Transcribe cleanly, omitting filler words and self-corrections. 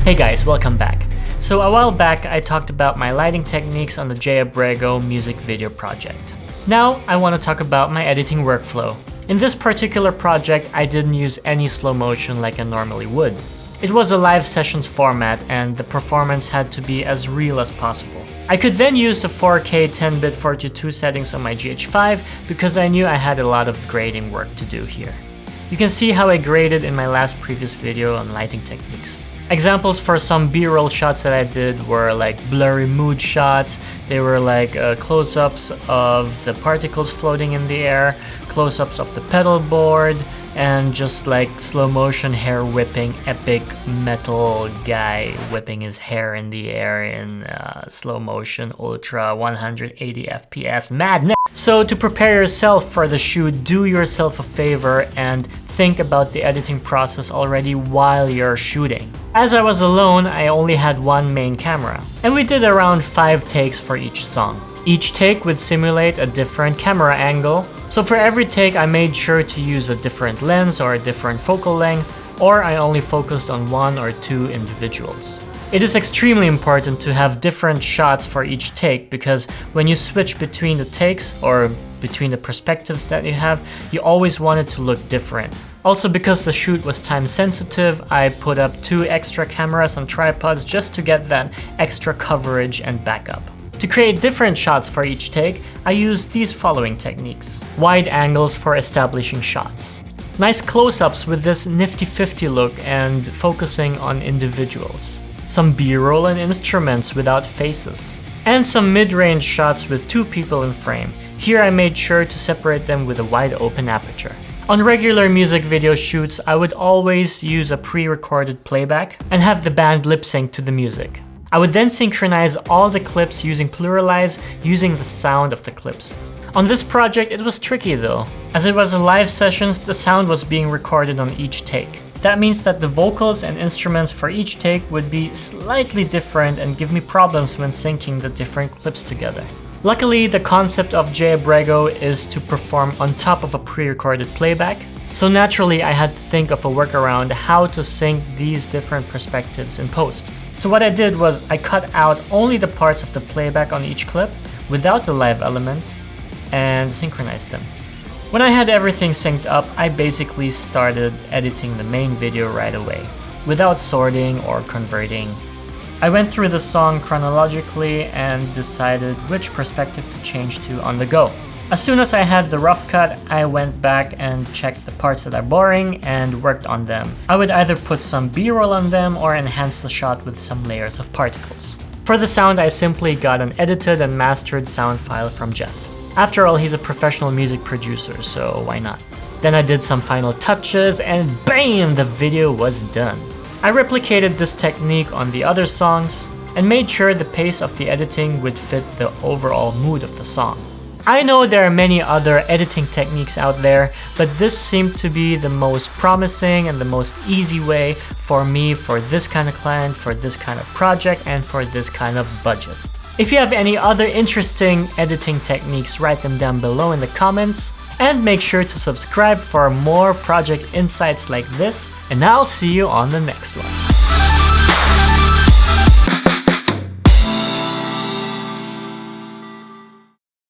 Hey guys, welcome back. So a while back I talked about my lighting techniques on the J-Abrego music video project. Now I want to talk about my editing workflow. In this particular project I didn't use any slow motion like I normally would. It was a live sessions format and the performance had to be as real as possible. I could then use the 4K 10-bit 42 settings on my GH5 because I knew I had a lot of grading work to do here. You can see how I graded in my previous video on lighting techniques. Examples for some B-roll shots that I did were like blurry mood shots. They were like close-ups of the particles floating in the air, close-ups of the pedal board, and just like slow motion hair whipping, epic metal guy whipping his hair in the air in slow motion, ultra 180 FPS madness. So to prepare yourself for the shoot, do yourself a favor and think about the editing process already while you're shooting. As I was alone, I only had one main camera, and we did around 5 takes for each song. Each take would simulate a different camera angle, so for every take I made sure to use a different lens or a different focal length, or I only focused on 1 or 2 individuals. It is extremely important to have different shots for each take because when you switch between the takes or between the perspectives that you have, you always want it to look different. Also, because the shoot was time sensitive, I put up 2 extra cameras on tripods just to get that extra coverage and backup. To create different shots for each take, I used these following techniques. Wide angles for establishing shots. Nice close-ups with this nifty-50 look and focusing on individuals. Some B-roll and instruments without faces. And some mid-range shots with 2 people in frame. Here I made sure to separate them with a wide open aperture. On regular music video shoots, I would always use a pre-recorded playback and have the band lip sync to the music. I would then synchronize all the clips using Pluraleyes, using the sound of the clips. On this project it was tricky though. As it was a live sessions, the sound was being recorded on each take. That means that the vocals and instruments for each take would be slightly different and give me problems when syncing the different clips together. Luckily, the concept of J-Abrego is to perform on top of a pre-recorded playback, so naturally I had to think of a workaround how to sync these different perspectives in post. So what I did was I cut out only the parts of the playback on each clip without the live elements and synchronized them. When I had everything synced up, I basically started editing the main video right away, without sorting or converting. I went through the song chronologically and decided which perspective to change to on the go. As soon as I had the rough cut, I went back and checked the parts that are boring and worked on them. I would either put some B-roll on them or enhance the shot with some layers of particles. For the sound, I simply got an edited and mastered sound file from Jeff. After all, he's a professional music producer, so why not? Then I did some final touches and BAM! The video was done. I replicated this technique on the other songs and made sure the pace of the editing would fit the overall mood of the song. I know there are many other editing techniques out there, but this seemed to be the most promising and the most easy way for me for this kind of client, for this kind of project, and for this kind of budget. If you have any other interesting editing techniques, write them down below in the comments. And make sure to subscribe for more project insights like this, and I'll see you on the next one.